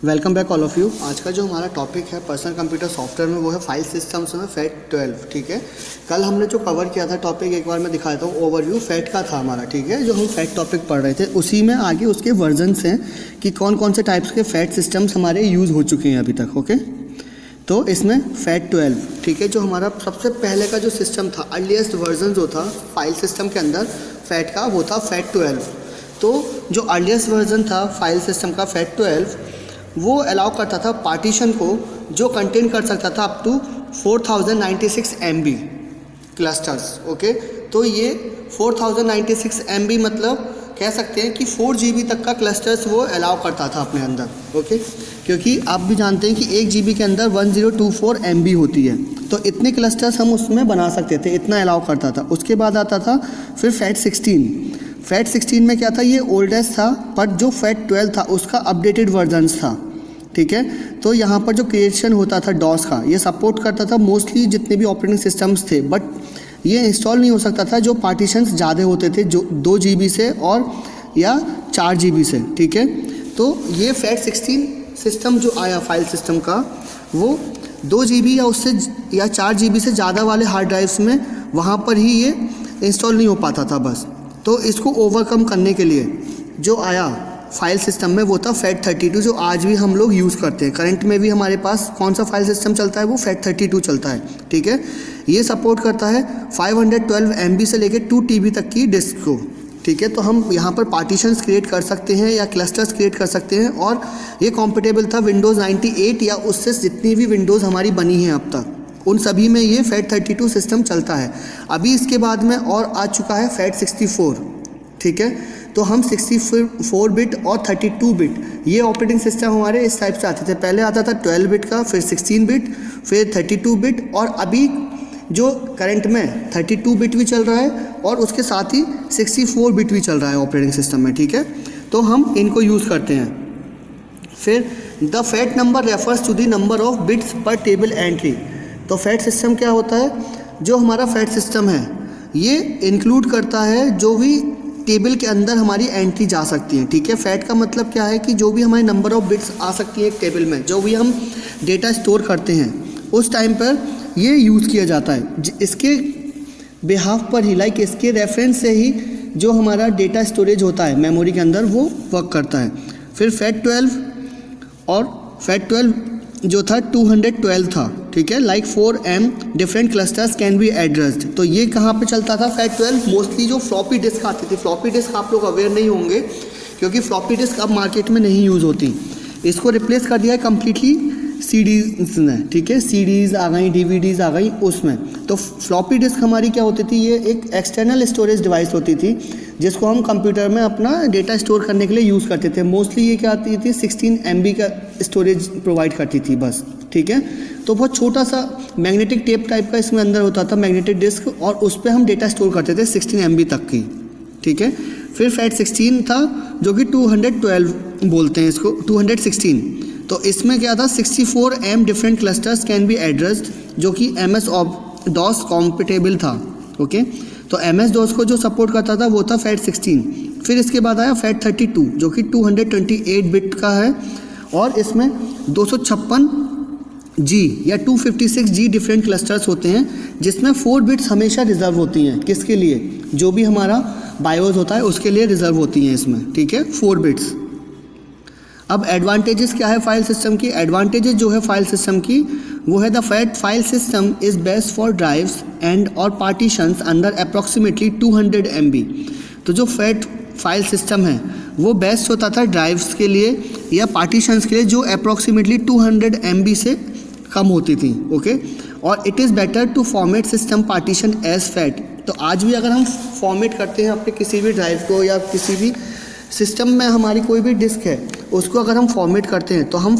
Welcome back all of you. आज का जो हमारा टॉपिक है पर्सनल कंप्यूटर सॉफ्टवेयर में वो है फाइल सिस्टम्स में FAT12। ठीक है, कल हमने जो कवर किया था टॉपिक एक बार मैं दिखाया था, ओवरव्यू फैट का था हमारा। ठीक है, जो हम फैट टॉपिक पढ़ रहे थे उसी में आगे उसके वर्जन्स हैं कि कौन कौन से टाइप्स के फैट सिस्टम्स हमारे यूज़ हो चुके हैं अभी तक। ओके, तो इसमें FAT12, ठीक है, जो हमारा सबसे पहले का जो सिस्टम था, अर्लीस्ट वर्जन जो था फाइल सिस्टम के अंदर फैट का, वो था FAT12। तो जो अर्लीस्ट वर्जन था फाइल सिस्टम का FAT12, वो अलाउ करता था पार्टीशन को जो कंटेन कर सकता था up to 4096 MB clusters. Okay, तो ये 4096 MB मतलब कह सकते हैं कि 4 GB तक का क्लस्टर्स वो अलाउ करता था अपने अंदर। ओके, क्योंकि आप भी जानते हैं कि 1 GB के अंदर 1024 MB होती है, तो इतने क्लस्टर्स हम उसमें बना सकते थे, इतना अलाउ करता था। उसके बाद आता था फिर FAT16 में क्या था, ये ओल्डेस्ट था, बट जो FAT12 था उसका अपडेटेड वर्जन्स था। ठीक है, तो यहाँ पर जो क्रिएशन होता था डॉस का, ये सपोर्ट करता था मोस्टली जितने भी ऑपरेटिंग सिस्टम्स थे, बट ये इंस्टॉल नहीं हो सकता था जो पार्टीशंस ज़्यादा होते थे, जो 2 GB से और या 4 GB से। ठीक है, तो ये FAT16 सिस्टम जो आया फाइल सिस्टम का, वो 2 GB या उससे या 4 GB से ज़्यादा वाले हार्ड ड्राइव्स में वहाँ पर ही ये इंस्टॉल नहीं हो पाता था बस। तो इसको ओवरकम करने के लिए जो आया फाइल सिस्टम में वो था FAT32, जो आज भी हम लोग यूज़ करते हैं। करंट में भी हमारे पास कौन सा फाइल सिस्टम चलता है, वो FAT32 चलता है। ठीक है, ये सपोर्ट करता है 512 MB से लेकर 2 TB तक की डिस्क को। ठीक है, तो हम यहाँ पर पार्टीशंस क्रिएट कर सकते हैं या क्लस्टर्स क्रिएट कर सकते हैं, और ये कॉम्पेटेबल था विंडोज़ 98 या उससे जितनी भी विंडोज़ हमारी बनी हैं अब तक, उन सभी में ये FAT32 सिस्टम चलता है। अभी इसके बाद में और आ चुका है FAT64। ठीक है, तो हम 64 बिट और 32 बिट ये ऑपरेटिंग सिस्टम हमारे इस टाइप से आते थे। पहले आता था 12 बिट का, फिर 16 बिट, फिर 32 बिट, और अभी जो करंट में 32 बिट भी चल रहा है और उसके साथ ही 64 बिट भी चल रहा है ऑपरेटिंग सिस्टम में। ठीक है, तो हम इनको यूज़ करते हैं। फिर the FAT number refers to the number of bits per table entry. तो फैट सिस्टम क्या होता है, जो हमारा फैट सिस्टम है ये इंक्लूड करता है जो भी टेबल के अंदर हमारी एंट्री जा सकती है। ठीक है, फैट का मतलब क्या है कि जो भी हमारे नंबर ऑफ बिट्स आ सकती है एक टेबल में, जो भी हम डेटा स्टोर करते हैं उस टाइम पर ये यूज़ किया जाता है। इसके बिहाफ पर ही, लाइक इसके रेफरेंस से ही जो हमारा डेटा स्टोरेज होता है मेमोरी के अंदर वो वर्क करता है। फिर FAT12 और FAT12 जो था 212 था। ठीक है, like 4M different clusters can be addressed. तो ये कहाँ पे चलता था FAT12, मोस्टली जो फ्लॉपी डिस्क आती थी। फ्लॉपी डिस्क आप लोग अवेयर नहीं होंगे क्योंकि फ्लॉपी डिस्क अब मार्केट में नहीं यूज़ होती, इसको रिप्लेस कर दिया है कम्प्लीटली CDs ने। ठीक है, CDs आ गई, DVDs आ गई उसमें। तो फ्लॉपी डिस्क हमारी क्या होती थी, ये एक एक्सटर्नल स्टोरेज डिवाइस होती थी जिसको हम कंप्यूटर में अपना डेटा स्टोर करने के लिए यूज़ करते थे। मोस्टली ये क्या आती थी, 16 MB का स्टोरेज प्रोवाइड करती थी बस। ठीक है, तो बहुत छोटा सा मैग्नेटिक टेप टाइप का इसमें अंदर होता था मैग्नेटिक डिस्क, और उस पर हम डेटा स्टोर करते थे 16 MB तक की। ठीक है, फिर FAT16 था जो कि 212 बोलते हैं इसको, 216। तो इसमें क्या था, 64M different clusters can be addressed, जो कि MS DOS कॉम्पेटेबल था। ओके, तो MS DOS को जो सपोर्ट करता था वो था FAT16। फिर इसके बाद आया FAT32 जो कि 228 बिट का है, और इसमें 256G या 256G डिफरेंट क्लस्टर्स होते हैं, जिसमें 4 बिट्स हमेशा रिजर्व होती हैं। किसके लिए, जो भी हमारा बायोस होता है उसके लिए रिजर्व होती हैं इसमें। ठीक है, 4 बिट्स। अब एडवांटेजेस क्या है फाइल सिस्टम की, एडवांटेजेस जो है फाइल सिस्टम की वो है the fat file system is best for drives and और पार्टीशंस अंडर अप्रॉक्सीमेटली 200 MB। तो जो फैट फाइल सिस्टम है वो बेस्ट होता था ड्राइव्स के लिए या पार्टीशंस के लिए जो अप्रॉक्सीमेटली 200 MB से कम होती थी। ओके, और it is better to format system partition as FAT. तो आज भी अगर हम फॉर्मेट करते हैं अपने किसी भी ड्राइव को या किसी भी सिस्टम में हमारी कोई भी डिस्क है उसको अगर हम फॉर्मेट करते हैं तो हम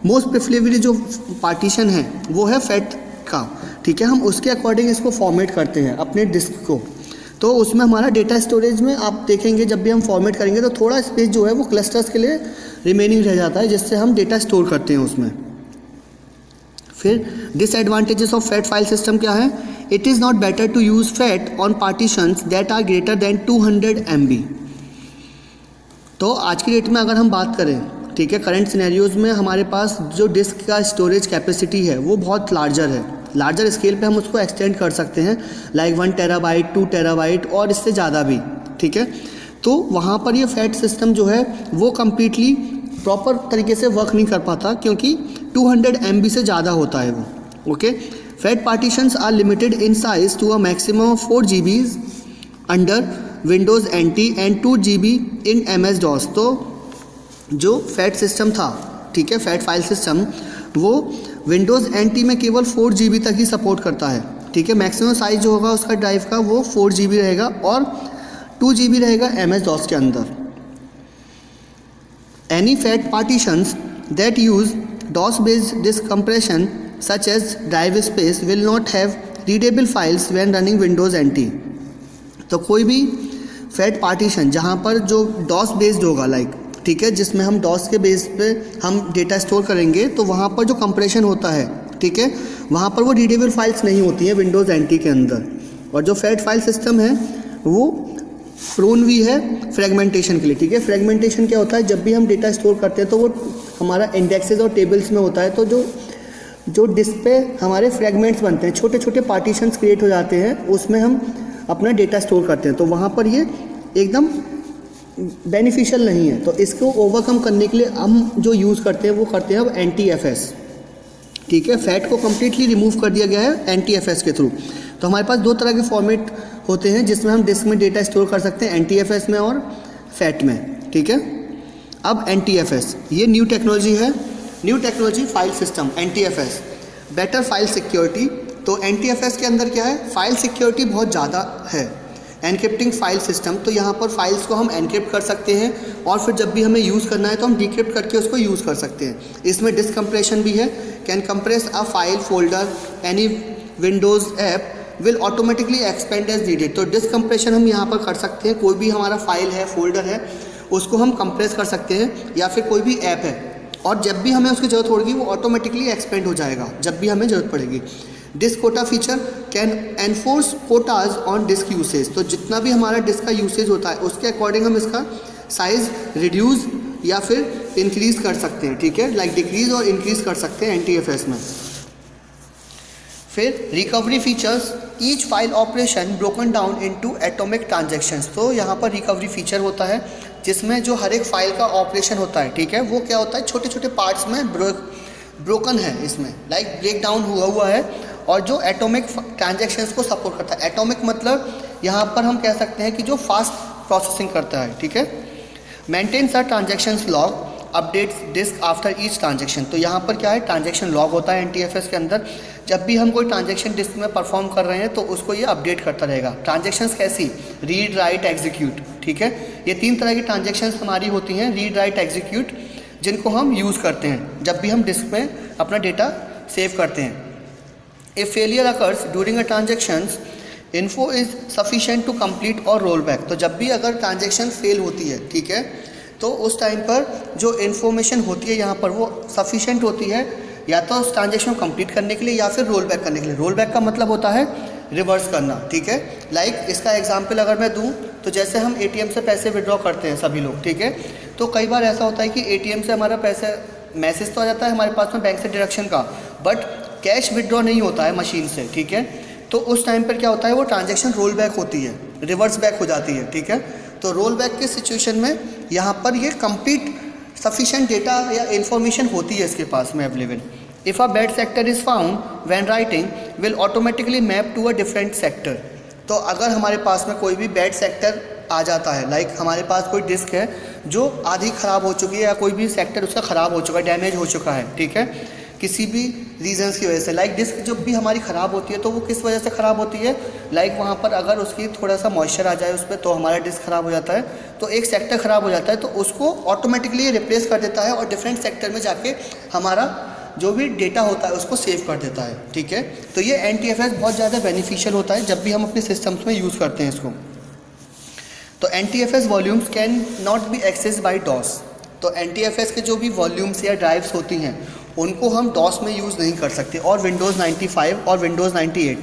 मोस्ट प्रेफरेबली जो पार्टीशन है वो है फैट का। ठीक है, हम उसके अकॉर्डिंग इसको फॉर्मेट करते हैं अपने डिस्क को। तो उसमें हमारा डेटा स्टोरेज में आप देखेंगे जब भी हम फॉर्मेट करेंगे तो थोड़ा स्पेस जो है वो क्लस्टर्स के लिए रिमेनिंग रह जाता है, जिससे हम डेटा स्टोर करते हैं उसमें। फिर disadvantages of FAT file system क्या है, it is not better to use FAT on partitions that are greater than 200 MB। तो आज की डेट में अगर हम बात करें ठीक है, करंट सिनेरियोज़ में हमारे पास जो डिस्क का स्टोरेज कैपेसिटी है वो बहुत लार्जर है, लार्जर स्केल पे हम उसको एक्सटेंड कर सकते हैं, लाइक 1 टेराबाइट 2 टेराबाइट और इससे ज़्यादा भी, ठीक है। तो वहाँ पर ये फैट सिस्टम जो है वो कम्प्लीटली प्रॉपर तरीके से वर्क नहीं कर पाता, क्योंकि 200 MB से ज़्यादा होता है वो, okay. FAT partitions are limited in size to a maximum of 4 GB under Windows NT and 2 GB in MS DOS। तो जो फैट सिस्टम था, ठीक है, फैट फाइल सिस्टम, वो विंडोज़ NT में केवल 4 GB तक ही सपोर्ट करता है, ठीक है। मैक्सिमम साइज जो होगा उसका ड्राइव का वो 4 GB रहेगा और 2 GB रहेगा MS DOS के अंदर। Any FAT partitions that use DOS based disk compression such as drive space will not have readable files when running Windows NT। तो कोई भी फैट पार्टीशन जहाँ पर जो DOS बेस्ड होगा, लाइक, ठीक है, जिसमें हम DOS के बेस पे हम डेटा स्टोर करेंगे, तो वहाँ पर जो कंप्रेशन होता है, ठीक है, वहाँ पर वो रीडेबल फाइल्स नहीं होती हैं विंडोज़ NT के अंदर। और जो फैट फाइल सिस्टम है वो प्रोन भी है फ्रेगमेंटेशन के लिए, ठीक है। फ्रेगमेंटेशन क्या होता है, जब भी हम डेटा स्टोर करते हैं तो वो हमारा इंडेक्सेस और टेबल्स में होता है, तो जो डिस्क पे हमारे फ्रेगमेंट्स बनते हैं, छोटे छोटे पार्टीशंस क्रिएट हो जाते हैं, उसमें हम अपना डेटा स्टोर करते हैं, तो वहाँ पर ये एकदम बेनिफिशियल नहीं है। तो इसको ओवरकम करने के लिए हम जो यूज़ करते हैं वो करते हैं अब NTFS, ठीक है। फैट को कम्प्लीटली रिमूव कर दिया गया है NTFS के थ्रू। तो हमारे पास 2 तरह के फॉर्मेट होते हैं जिसमें हम डिस्क में डेटा स्टोर कर सकते हैं, NTFS में और फैट में, ठीक है। अब NTFS ये न्यू टेक्नोलॉजी है, new technology file system NTFS, better file security. तो NTFS के अंदर क्या है, फाइल सिक्योरिटी बहुत ज़्यादा है, एनक्रिप्टिंग फाइल सिस्टम। तो यहाँ पर फाइल्स को हम एनक्रिप्ट कर सकते हैं और फिर जब भी हमें यूज़ करना है तो हम डिक्रिप्ट करके उसको यूज़ कर सकते हैं। इसमें डिस्क कंप्रेशन भी है, can compress a file folder any Windows app will automatically expand as needed. तो डिस्क कंप्रेशन हम यहाँ पर कर सकते हैं, कोई भी हमारा फाइल है, फोल्डर है, उसको हम कंप्रेस कर सकते हैं, या फिर कोई भी ऐप है, और जब भी हमें उसकी ज़रूरत होगी वो ऑटोमेटिकली एक्सपेंड हो जाएगा जब भी हमें ज़रूरत पड़ेगी। Disk quota feature can enforce quotas on disk usage. तो जितना भी हमारा डिस्क का यूसेज होता है उसके अकॉर्डिंग हम इसका साइज़ रिड्यूस या फिर इंक्रीज़ कर सकते हैं, ठीक है, लाइक डिक्रीज़ और इंक्रीज़ कर सकते हैं NTFS में। फिर recovery features, each file operation broken down into atomic transactions. तो यहाँ पर रिकवरी फीचर होता है जिसमें जो हर एक फाइल का ऑपरेशन होता है, ठीक है, वो क्या होता है, छोटे छोटे पार्ट्स में ब्रोकन है, इसमें लाइक ब्रेक डाउन हुआ है, और जो एटॉमिक ट्रांजैक्शंस को सपोर्ट करता है। एटॉमिक मतलब यहाँ पर हम कह सकते हैं कि जो फास्ट प्रोसेसिंग करता है, ठीक है। Maintains a transactions log, updates disk after each transaction. तो यहाँ पर क्या है, ट्रांजैक्शन लॉग होता है NTFS के अंदर। जब भी हम कोई ट्रांजैक्शन डिस्क में परफॉर्म कर रहे हैं तो उसको ये अपडेट करता रहेगा। ट्रांजैक्शंस कैसी, रीड राइट एग्जीक्यूट, ठीक है। ये 3 तरह की ट्रांजैक्शंस हमारी होती हैं, रीड राइट एग्जीक्यूट, जिनको हम यूज़ करते हैं जब भी हम डिस्क में अपना डेटा सेव करते हैं। If failure occurs during a transactions, info is sufficient to complete or roll back। तो जब भी अगर ट्रांजैक्शन फेल होती है, ठीक है, तो उस टाइम पर जो इन्फॉर्मेशन होती है यहाँ पर वो सफिशेंट होती है, या तो उस ट्रांजैक्शन को कंप्लीट करने के लिए या फिर रोल बैक करने के लिए। रोल बैक का मतलब होता है रिवर्स करना, ठीक है। लाइक इसका एग्जांपल अगर मैं दूँ तो जैसे हम ATM से पैसे विड्रॉ करते हैं सभी लोग, ठीक है, तो कई बार ऐसा होता है कि ATM से हमारा पैसे मैसेज तो आ जाता है हमारे पास में बैंक से डिडक्शन का, बट कैश विड्रॉ नहीं होता है मशीन से, ठीक है। तो उस टाइम पर क्या होता है, वो ट्रांजैक्शन रोल बैक होती है, रिवर्स बैक हो जाती है, ठीक है। तो रोल बैक के सिचुएशन में यहाँ पर ये कंप्लीट सफिशिएंट डेटा या इन्फॉर्मेशन होती है इसके पास में available. If a bad sector is found when writing will automatically map to a different sector. तो अगर हमारे पास में कोई भी बैड सेक्टर आ जाता है, लाइक हमारे पास कोई डिस्क है जो आधी ख़राब हो चुकी है या कोई भी सेक्टर उसका ख़राब हो चुका है, डैमेज हो चुका है, ठीक है, किसी भी रीजंस की वजह से। लाइक डिस्क जब भी हमारी ख़राब होती है तो वो किस वजह से ख़राब होती है, लाइक वहाँ पर अगर उसकी थोड़ा सा मॉइस्चर आ जाए उस पर तो हमारा डिस्क ख़राब हो जाता है, तो एक सेक्टर ख़राब हो जाता है, तो उसको ऑटोमेटिकली रिप्लेस कर देता है और डिफरेंट सेक्टर में जाके हमारा जो भी डेटा होता है उसको सेव कर देता है, ठीक है। तो ये NTFS बहुत ज़्यादा बेनिफिशियल होता है जब भी हम अपने सिस्टम्स में यूज़ करते हैं इसको। तो NTFS volumes can not be access by DOS। तो NTFS के जो भी वॉल्यूम्स या ड्राइव्स होती हैं उनको हम DOS में यूज़ नहीं कर सकते, और विंडोज़ 95 और विंडोज़ 98।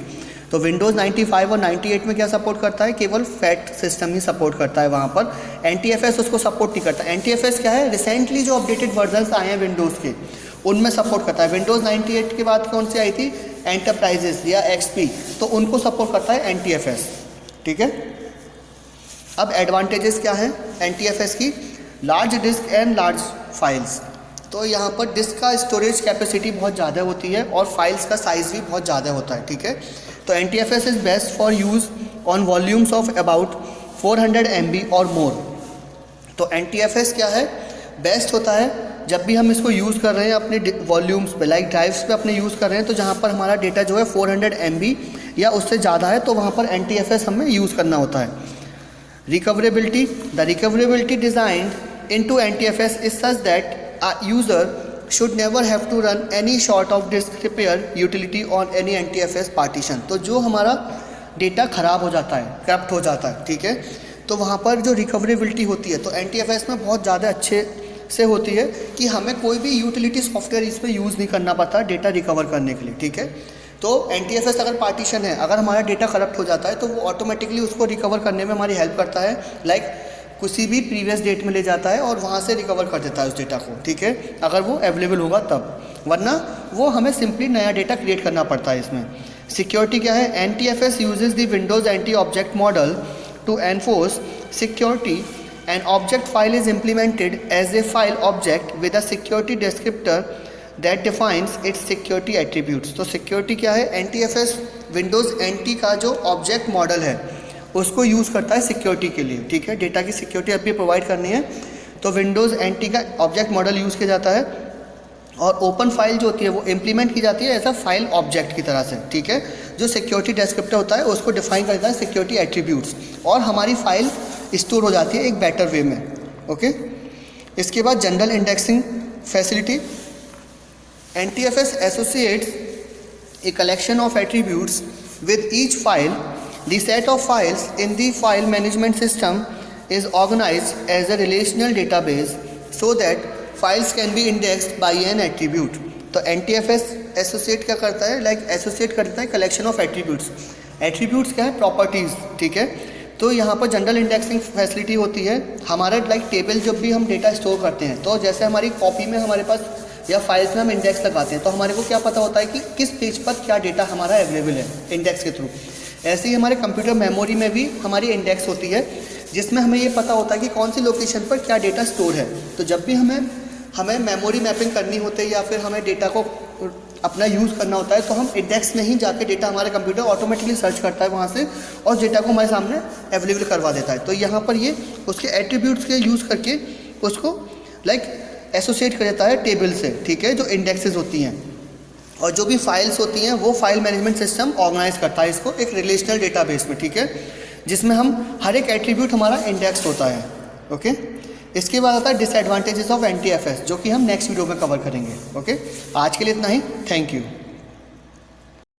तो विंडोज़ 95 और 98 में क्या सपोर्ट करता है, केवल फैट सिस्टम ही सपोर्ट करता है, वहाँ पर NTFS उसको सपोर्ट नहीं करता। NTFS क्या है, रिसेंटली जो अपडेटेड वर्जन्स आए हैं विंडोज़ के उनमें सपोर्ट करता है। विंडोज़ 98 के बाद कौन सी आई थी, एंटरप्राइजेस या XP, तो उनको सपोर्ट करता है NTFS, ठीक है। अब एडवांटेजेस क्या हैं NTFS की, large disk and large files. तो यहाँ पर डिस्क का स्टोरेज कैपेसिटी बहुत ज़्यादा होती है और फाइल्स का साइज़ भी बहुत ज़्यादा होता है, ठीक है। तो NTFS is best for use on volumes of about 400 MB और मोर। तो NTFS क्या है, बेस्ट होता है जब भी हम इसको यूज़ कर रहे हैं अपने वॉल्यूम्स पे, लाइक ड्राइव्स पे अपने यूज़ कर रहे हैं, तो जहाँ पर हमारा डेटा जो है 400 MB या उससे ज़्यादा है, तो वहाँ पर NTFS हमें यूज़ करना होता है। Recoverability, the recoverability designed into NTFS is such that a user should never have to run any sort of disk repair utility on any NTFS partition। तो जो हमारा डेटा ख़राब हो जाता है, करप्ट हो जाता है, ठीक है, तो वहाँ पर जो रिकवरेबिलिटी होती है तो NTFS में बहुत ज़्यादा अच्छे से होती है कि हमें कोई भी यूटिलिटी सॉफ्टवेयर इस पर यूज़ नहीं करना पड़ता डेटा रिकवर करने के लिए, ठीक है। तो NTFS अगर पार्टीशन है, अगर हमारा डेटा करप्ट हो जाता है तो वो ऑटोमेटिकली उसको रिकवर करने में हमारी हेल्प करता है, लाइक किसी भी प्रीवियस डेट में ले जाता है और वहाँ से रिकवर कर देता है उस डेटा को, ठीक है, अगर वो अवेलेबल होगा तब, वरना वो हमें सिंपली नया डेटा क्रिएट करना पड़ता है इसमें। सिक्योरिटी क्या है, NTFS uses the Windows anti object model to enforce security and object file is implemented as a file object with a security descriptor that defines its security attributes. तो security क्या है, NTFS Windows NT का जो object model है उसको use करता है security के लिए, ठीक है। डेटा की सिक्योरिटी अभी प्रोवाइड करनी है तो विंडोज़ NT का ऑब्जेक्ट मॉडल यूज़ किया जाता है और ओपन फाइल जो होती है वो इम्प्लीमेंट की जाती है एज अ फाइल ऑब्जेक्ट की तरह से, ठीक है। जो सिक्योरिटी डिस्क्रिप्टर होता है उसको डिफाइन करता है सिक्योरिटी एट्रीब्यूट्स और हमारी फाइल स्टोर हो जाती है एक बेटर वे में, ओके। इसके बाद general indexing facility, NTFS associates a collection of attributes with each file. The set of files in the file management system is organized as a relational database so that files can be indexed by an attribute. तो NTFS associate क्या करता है, like associate करता है collection of attributes. Attributes क्या है, properties, ठीक है। तो यहाँ पर जनरल इंडेक्सिंग फैसिलिटी होती है, हमारा लाइक टेबल जब भी हम डेटा स्टोर करते हैं तो जैसे हमारी कॉपी में हमारे पास या फाइल्स में हम इंडेक्स लगाते हैं तो हमारे को क्या पता होता है कि किस पेज पर क्या डेटा हमारा अवेलेबल है इंडेक्स के थ्रू। ऐसे ही हमारे कंप्यूटर मेमोरी में भी हमारी इंडेक्स होती है जिसमें हमें ये पता होता है कि कौन सी लोकेशन पर क्या डेटा स्टोर है। तो जब भी हमें मेमोरी मैपिंग करनी होती है या फिर हमें डेटा को अपना यूज़ करना होता है तो हम इंडेक्स में ही जाके डेटा हमारे कंप्यूटर ऑटोमेटिकली सर्च करता है वहाँ से और डेटा को हमारे सामने अवेलेबल करवा देता है। तो यहाँ पर ये उसके एट्रीब्यूट्स के यूज़ करके उसको लाइक एसोसिएट कर देता है टेबल से, ठीक है, जो इंडेक्सेस होती हैं। और जो भी फाइल्स होती हैं वो फाइल मैनेजमेंट सिस्टम ऑर्गेनाइज करता है इसको एक रिलेशनल डेटाबेस में, ठीक है, जिसमें हम हर एक एट्रीब्यूट हमारा इंडेक्स होता है, ओके। इसके बाद आता है डिसएडवांटेजेस ऑफ NTFS जो कि हम नेक्स्ट वीडियो में कवर करेंगे, ओके। आज के लिए इतना ही, थैंक यू।